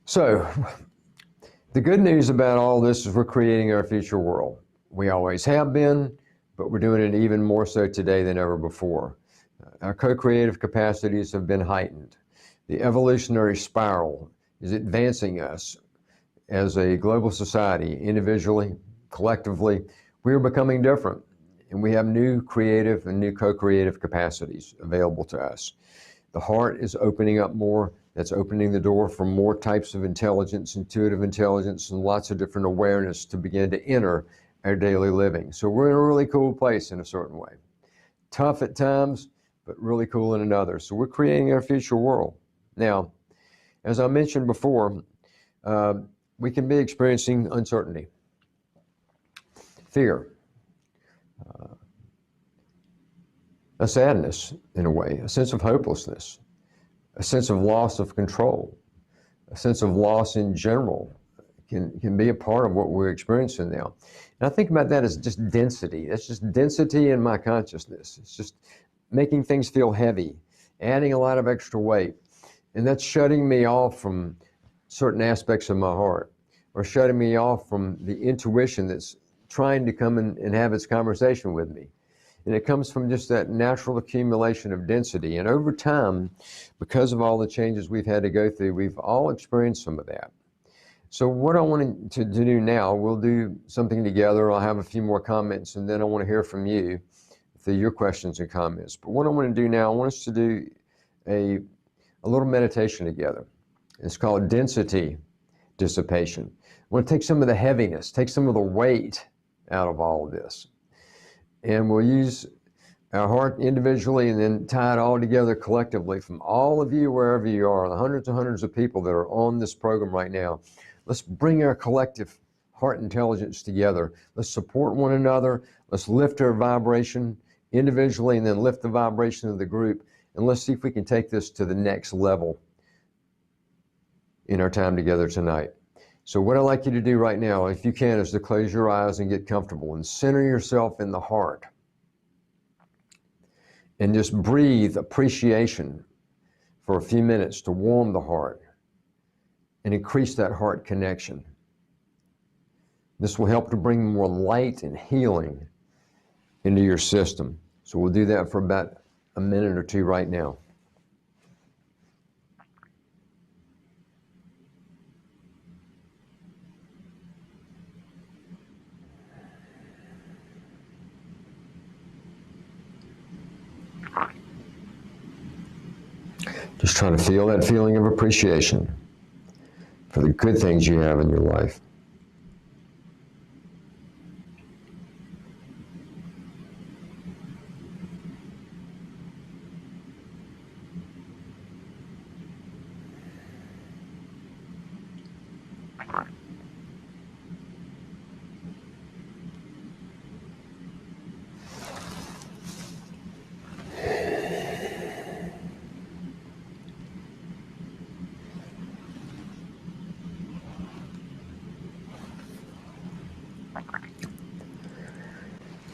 Speaker 1: So the good news about all this is we're creating our future world. We always have been, but we're doing it even more so today than ever before. Our co-creative capacities have been heightened. The evolutionary spiral is advancing us as a global society, individually, collectively. We are becoming different, and we have new creative and new co-creative capacities available to us. The heart is opening up more. That's opening the door for more types of intelligence, intuitive intelligence, and lots of different awareness to begin to enter our daily living. So we're in a really cool place in a certain way. Tough at times, but really cool in another. So we're creating our future world. Now, as I mentioned before, we can be experiencing uncertainty, fear, a sadness in a way, a sense of hopelessness, a sense of loss of control, a sense of loss in general can be a part of what we're experiencing now. And I think about that as just density. That's just density in my consciousness. It's just making things feel heavy, adding a lot of extra weight. And that's shutting me off from certain aspects of my heart, or shutting me off from the intuition that's trying to come and have its conversation with me. And it comes from just that natural accumulation of density. And over time, because of all the changes we've had to go through, we've all experienced some of that. So what I want to do now, we'll do something together. I'll have a few more comments, and then I want to hear from you through your questions and comments. But what I want to do now, I want us to do a little meditation together. It's called density dissipation. I want to take some of the heaviness, take some of the weight out of all of this. And we'll use our heart individually and then tie it all together collectively from all of you, wherever you are, the hundreds and hundreds of people that are on this program right now. Let's bring our collective heart intelligence together. Let's support one another. Let's lift our vibration individually and then lift the vibration of the group. And let's see if we can take this to the next level in our time together tonight. So what I'd like you to do right now, if you can, is to close your eyes and get comfortable and center yourself in the heart. And just breathe appreciation for a few minutes to warm the heart and increase that heart connection. This will help to bring more light and healing into your system. So we'll do that for about a minute or two right now. Just try to feel that feeling of appreciation for the good things you have in your life.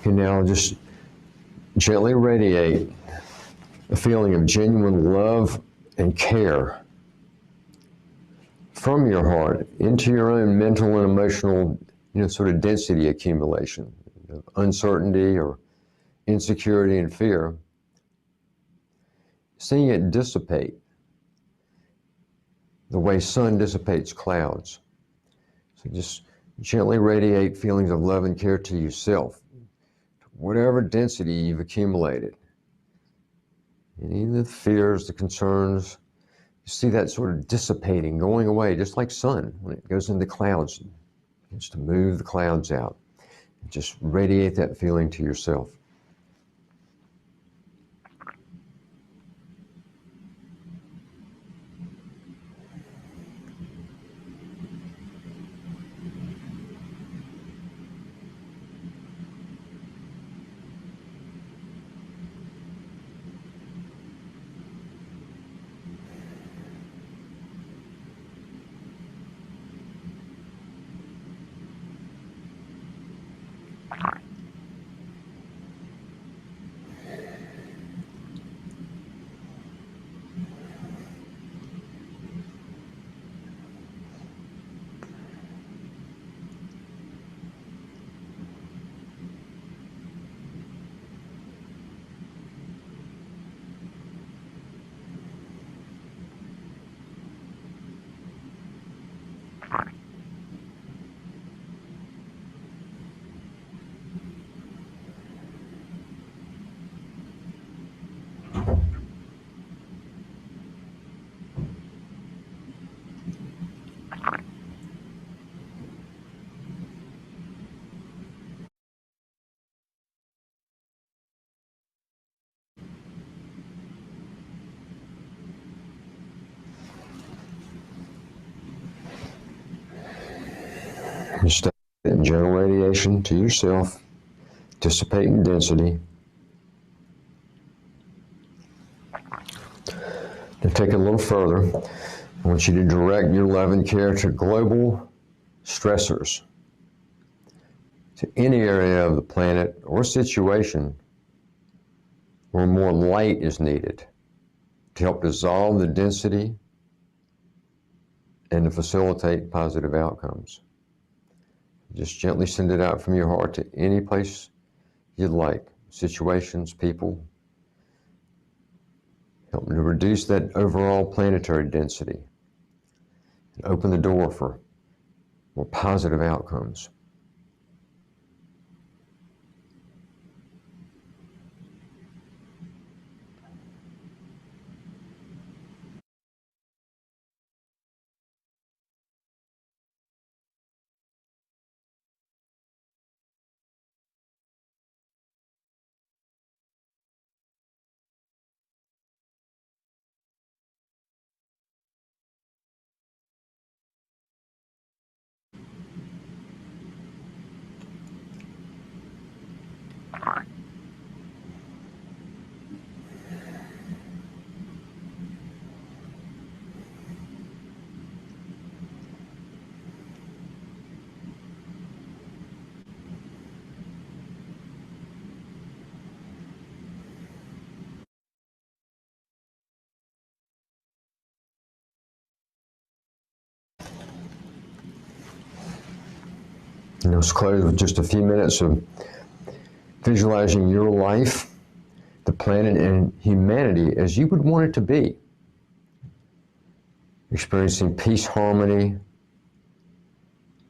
Speaker 1: And now just gently radiate a feeling of genuine love and care from your heart into your own mental and emotional, sort of density accumulation, uncertainty or insecurity and fear. Seeing it dissipate the way sun dissipates clouds. So just gently radiate feelings of love and care to yourself, whatever density you've accumulated. Any of the fears, the concerns, you see that sort of dissipating, going away, just like sun when it goes into clouds. It's to move the clouds out. Just radiate that feeling to yourself. Just in general radiation to yourself, dissipate in density. To take it a little further, I want you to direct your love and care to global stressors, to any area of the planet or situation where more light is needed to help dissolve the density and to facilitate positive outcomes. Just gently send it out from your heart to any place you'd like. Situations, people. Help them to reduce that overall planetary density and open the door for more positive outcomes. Let's close with just a few minutes of visualizing your life, the planet, and humanity as you would want it to be. Experiencing peace, harmony,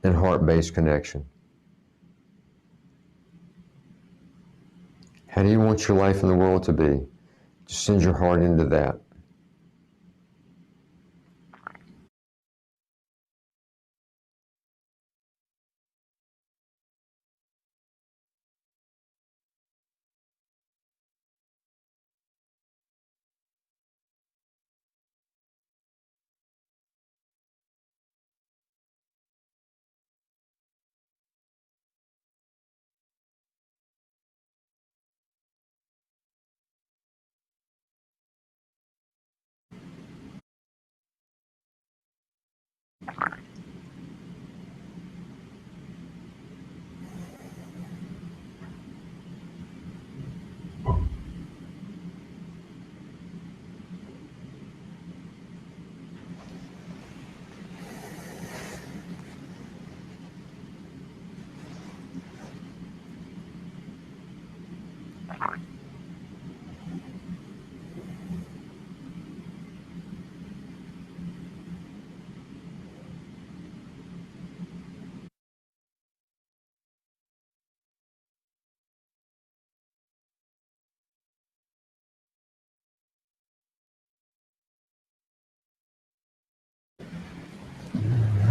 Speaker 1: and heart-based connection. How do you want your life in the world to be? Just send your heart into that.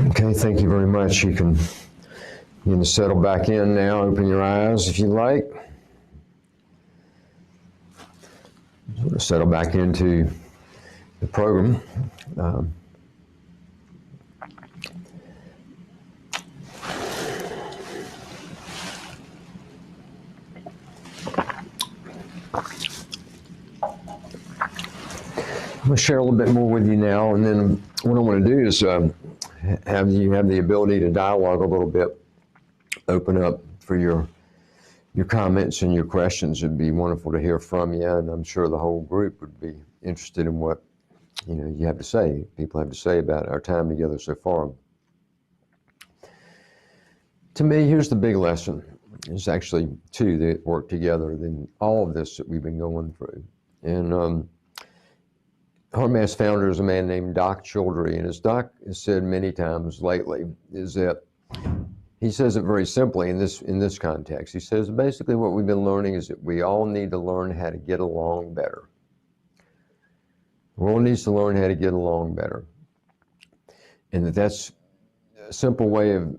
Speaker 1: Okay, thank you very much. You can settle back in now. Open your eyes if you like. Sort of settle back into the program. I'm going to share a little bit more with you now, and then what I want to do is have you have the ability to dialogue a little bit, open up for your comments and your questions. It'd be wonderful to hear from you, and I'm sure the whole group would be interested in what you have to say, people have to say about our time together so far. To me, here's the big lesson. There's actually two that work together in all of this that we've been going through. And HeartMath's founder is a man named Doc Childry, and as Doc has said many times lately, is that he says it very simply in this context. He says basically what we've been learning is that we all need to learn how to get along better. The world needs to learn how to get along better, and that's a simple way of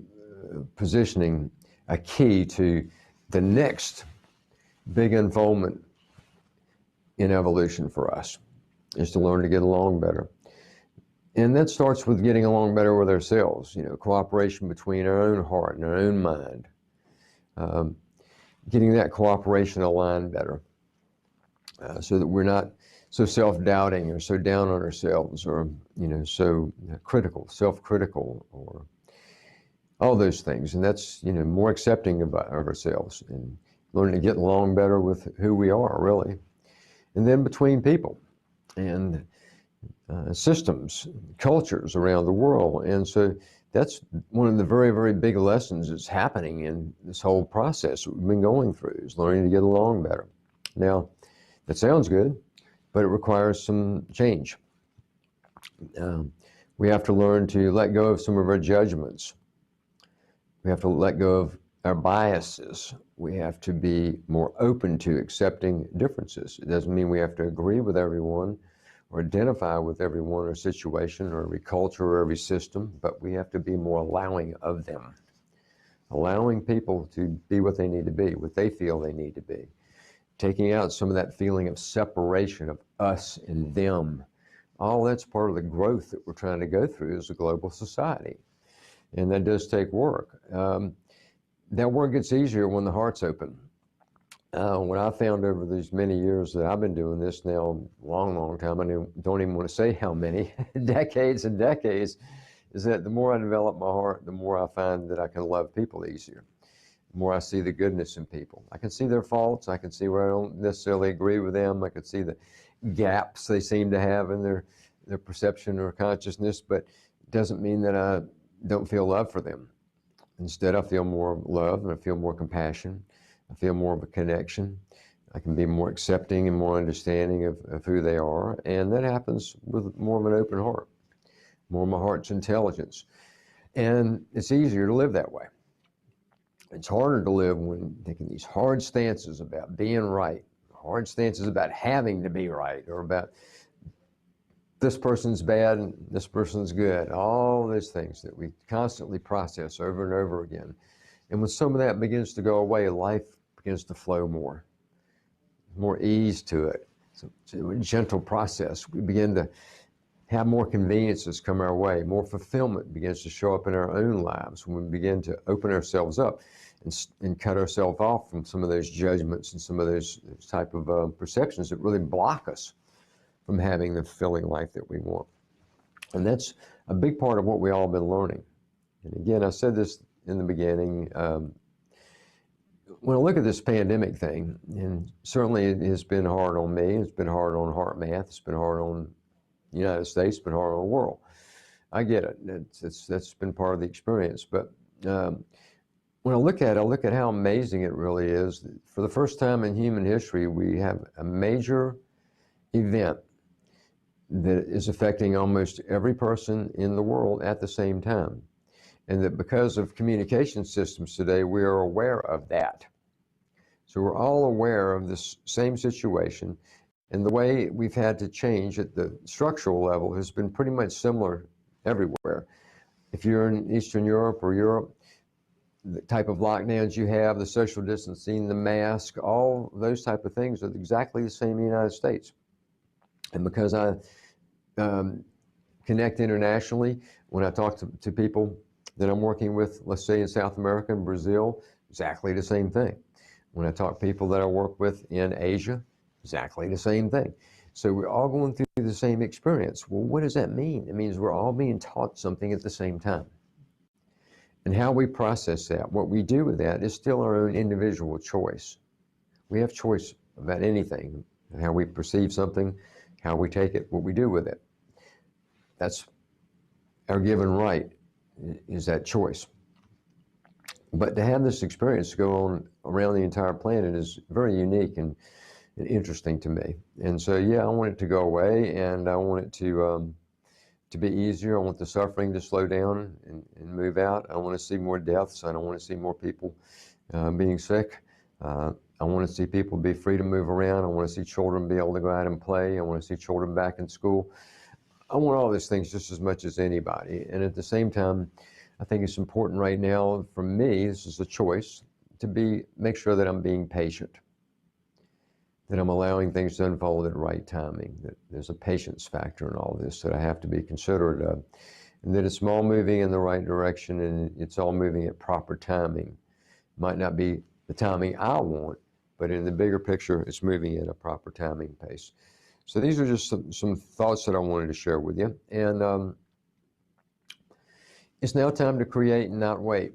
Speaker 1: positioning a key to the next big unfoldment in evolution for us, is to learn to get along better. And that starts with getting along better with ourselves, cooperation between our own heart and our own mind, getting that cooperation aligned better so that we're not so self-doubting or so down on ourselves or, so critical, self-critical, or all those things. And that's, more accepting of ourselves and learning to get along better with who we are, really. And then between people and systems, cultures around the world. And so that's one of the very, very big lessons that's happening in this whole process we've been going through, is learning to get along better. Now, that sounds good, but it requires some change. We have to learn to let go of some of our judgments. We have to let go of our biases. We have to be more open to accepting differences. It doesn't mean we have to agree with everyone or identify with everyone or situation or every culture or every system, but we have to be more allowing of them. Allowing people to be what they need to be, what they feel they need to be. Taking out some of that feeling of separation of us and them. All that's part of the growth that we're trying to go through as a global society. And that does take work. That work gets easier when the heart's open. What I found over these many years that I've been doing this now, long time, I don't even want to say how many, decades and decades, is that the more I develop my heart, the more I find that I can love people easier. The more I see the goodness in people. I can see their faults. I can see where I don't necessarily agree with them. I can see the gaps they seem to have in their perception or consciousness, but it doesn't mean that I don't feel love for them. Instead, I feel more love and I feel more compassion. I feel more of a connection. I can be more accepting and more understanding of who they are. And that happens with more of an open heart, more of my heart's intelligence. And it's easier to live that way. It's harder to live when taking these hard stances about being right, hard stances about having to be right, or about this person's bad and this person's good. All those things that we constantly process over and over again. And when some of that begins to go away, life begins to flow more ease to it. It's a gentle process. We begin to have more conveniences come our way. More fulfillment begins to show up in our own lives when we begin to open ourselves up and cut ourselves off from some of those judgments and some of those type of perceptions that really block us from having the fulfilling life that we want. And that's a big part of what we all been learning. And again, I said this in the beginning, when I look at this pandemic thing, and certainly it has been hard on me, it's been hard on HeartMath, it's been hard on the United States, it's been hard on the world. I get it, that's been part of the experience. But when I look at it, I look at how amazing it really is. For the first time in human history, we have a major event that is affecting almost every person in the world at the same time. And that because of communication systems today, we are aware of that. So we're all aware of this same situation, and the way we've had to change at the structural level has been pretty much similar everywhere. If you're in Eastern Europe or Europe, the type of lockdowns you have, the social distancing, the mask, all those type of things are exactly the same in the United States. And because I connect internationally, when I talk to people that I'm working with, let's say in South America and Brazil, exactly the same thing. When I talk to people that I work with in Asia, exactly the same thing. So we're all going through the same experience. Well, what does that mean? It means we're all being taught something at the same time. And how we process that, what we do with that, is still our own individual choice. We have choice about anything, how we perceive something, how we take it, what we do with it. That's our given right, is that choice. But to have this experience go on around the entire planet is very unique and interesting to me. And so, yeah, I want it to go away, and I want it to be easier. I want the suffering to slow down and move out. I want to see more deaths. I don't want to see more people being sick. I want to see people be free to move around. I want to see children be able to go out and play. I want to see children back in school. I want all these things just as much as anybody. And at the same time, I think it's important right now for me, this is a choice, to make sure that I'm being patient, that I'm allowing things to unfold at the right timing, that there's a patience factor in all this that I have to be considerate of, and that it's all moving in the right direction and it's all moving at proper timing. Might not be the timing I want, but in the bigger picture, it's moving at a proper timing pace. So these are just some thoughts that I wanted to share with you. And it's now time to create and not wait.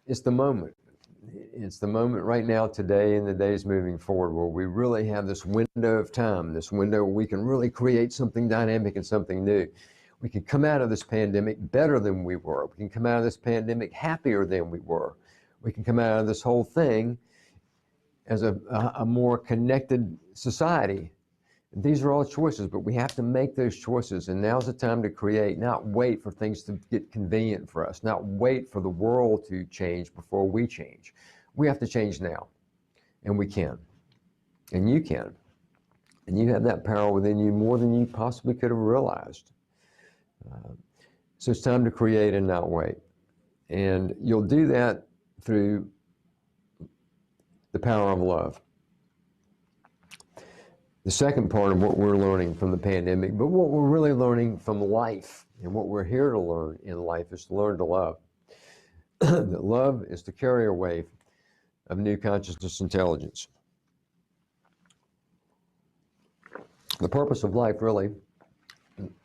Speaker 1: It's the moment. It's the moment right now, today, and the days moving forward, where we really have this window of time, this window where we can really create something dynamic and something new. We can come out of this pandemic better than we were. We can come out of this pandemic happier than we were. We can come out of this whole thing as a more connected society. These are all choices, but we have to make those choices. And now's the time to create, not wait for things to get convenient for us, not wait for the world to change before we change. We have to change now, and we can, and you can. And you have that power within you more than you possibly could have realized. So it's time to create and not wait. And you'll do that through the power of love. The second part of what we're learning from the pandemic, but what we're really learning from life and what we're here to learn in life is to learn to love. That love is to carry a wave of new consciousness intelligence. The purpose of life, really,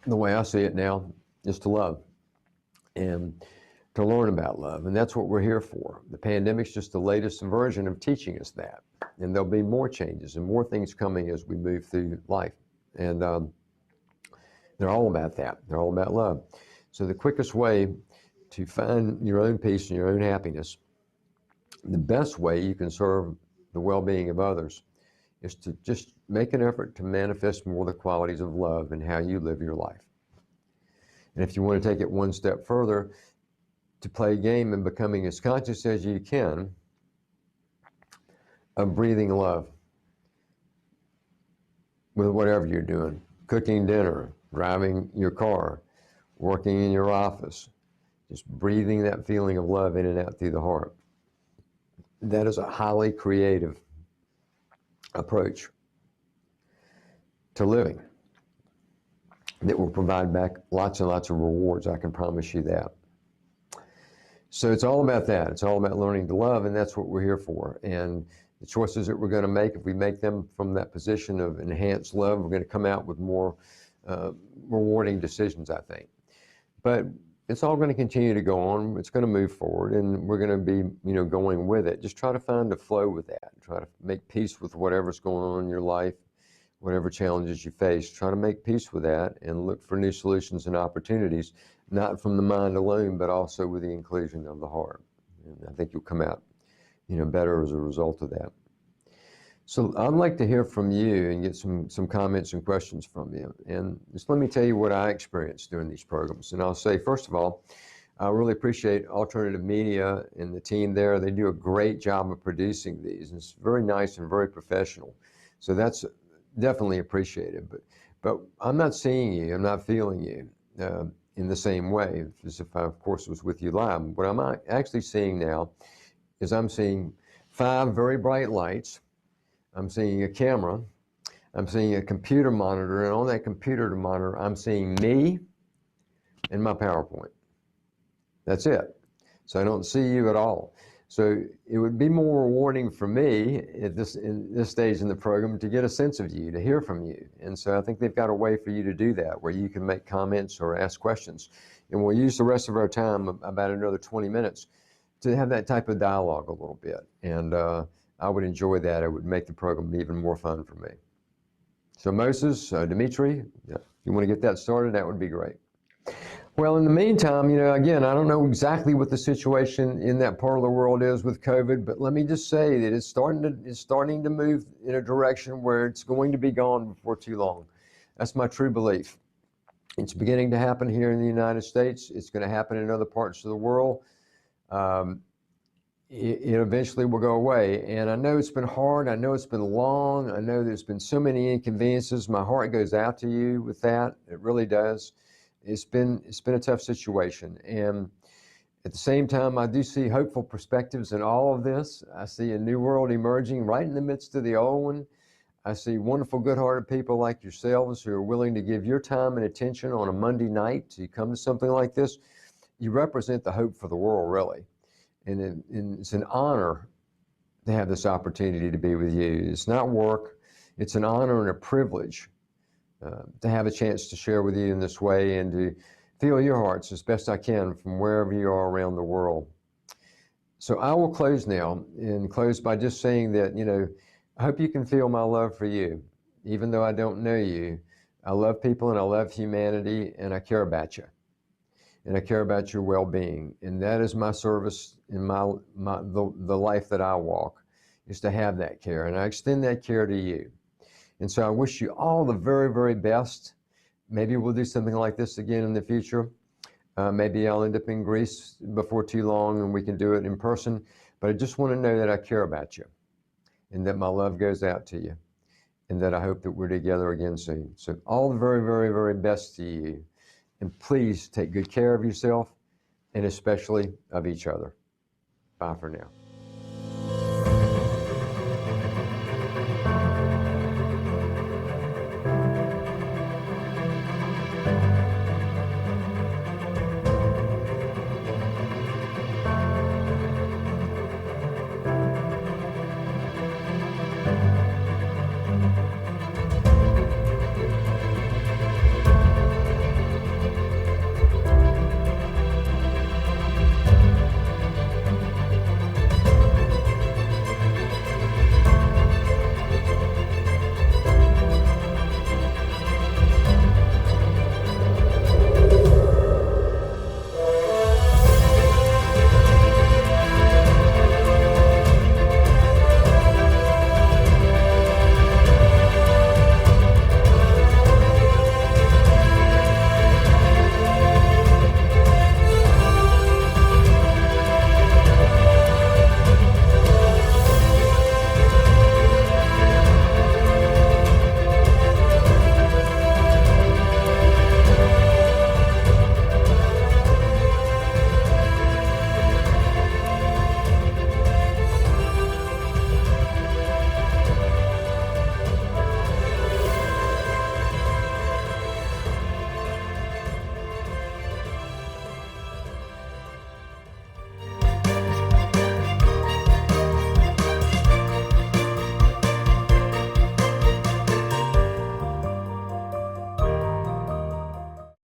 Speaker 1: the way I see it now, is to love and to learn about love. And that's what we're here for. The pandemic's just the latest version of teaching us that. And there'll be more changes and more things coming as we move through life. And they're all about that. They're all about love. So the quickest way to find your own peace and your own happiness, the best way you can serve the well-being of others, is to just make an effort to manifest more the qualities of love in how you live your life. And if you want to take it one step further, to play a game and becoming as conscious as you can of breathing love with whatever you're doing, cooking dinner, driving your car, working in your office, just breathing that feeling of love in and out through the heart. That is a highly creative approach to living that will provide back lots and lots of rewards. I can promise you that. So it's all about that. It's all about learning to love, and that's what we're here for. And the choices that we're going to make, if we make them from that position of enhanced love, we're going to come out with more rewarding decisions, I think. But it's all going to continue to go on. It's going to move forward, and we're going to be, going with it. Just try to find a flow with that. Try to make peace with whatever's going on in your life, whatever challenges you face. Try to make peace with that and look for new solutions and opportunities, not from the mind alone, but also with the inclusion of the heart. And I think you'll come out, better as a result of that. So I'd like to hear from you and get some comments and questions from you. And just let me tell you what I experienced during these programs. And I'll say, first of all, I really appreciate Alternative Media and the team there. They do a great job of producing these. And it's very nice and very professional. So that's definitely appreciated. But I'm not seeing you, I'm not feeling you in the same way as if I, of course, was with you live. What I'm actually seeing now is I'm seeing 5 very bright lights. I'm seeing a camera, I'm seeing a computer monitor, and on that computer monitor, I'm seeing me and my PowerPoint. That's it. So I don't see you at all. So it would be more rewarding for me in this stage in the program to get a sense of you, to hear from you. And so I think they've got a way for you to do that, where you can make comments or ask questions. And we'll use the rest of our time, about another 20 minutes, to have that type of dialogue a little bit. And I would enjoy that. It would make the program even more fun for me. So Moses, Dimitri, if you want to get that started, that would be great. Well, in the meantime, again, I don't know exactly what the situation in that part of the world is with COVID, but let me just say that it's starting to move in a direction where it's going to be gone before too long. That's my true belief. It's beginning to happen here in the United States. It's going to happen in other parts of the world. It eventually will go away. And I know it's been hard. I know it's been long. I know there's been so many inconveniences. My heart goes out to you with that. It really does. It's been a tough situation. And at the same time, I do see hopeful perspectives in all of this. I see a new world emerging right in the midst of the old one. I see wonderful, good-hearted people like yourselves who are willing to give your time and attention on a Monday night to come to something like this. You represent the hope for the world, really. And it's an honor to have this opportunity to be with you. It's not work. It's an honor and a privilege to have a chance to share with you in this way and to feel your hearts as best I can from wherever you are around the world. So I will close now, and close by just saying that, I hope you can feel my love for you. Even though I don't know you, I love people and I love humanity, and I care about you. And I care about your well-being. And that is my service in the life that I walk, is to have that care. And I extend that care to you. And so I wish you all the very, very best. Maybe we'll do something like this again in the future. Maybe I'll end up in Greece before too long and we can do it in person. But I just want to know that I care about you and that my love goes out to you and that I hope that we're together again soon. So all the very, very, very best to you. And please take good care of yourself and especially of each other. Bye for now.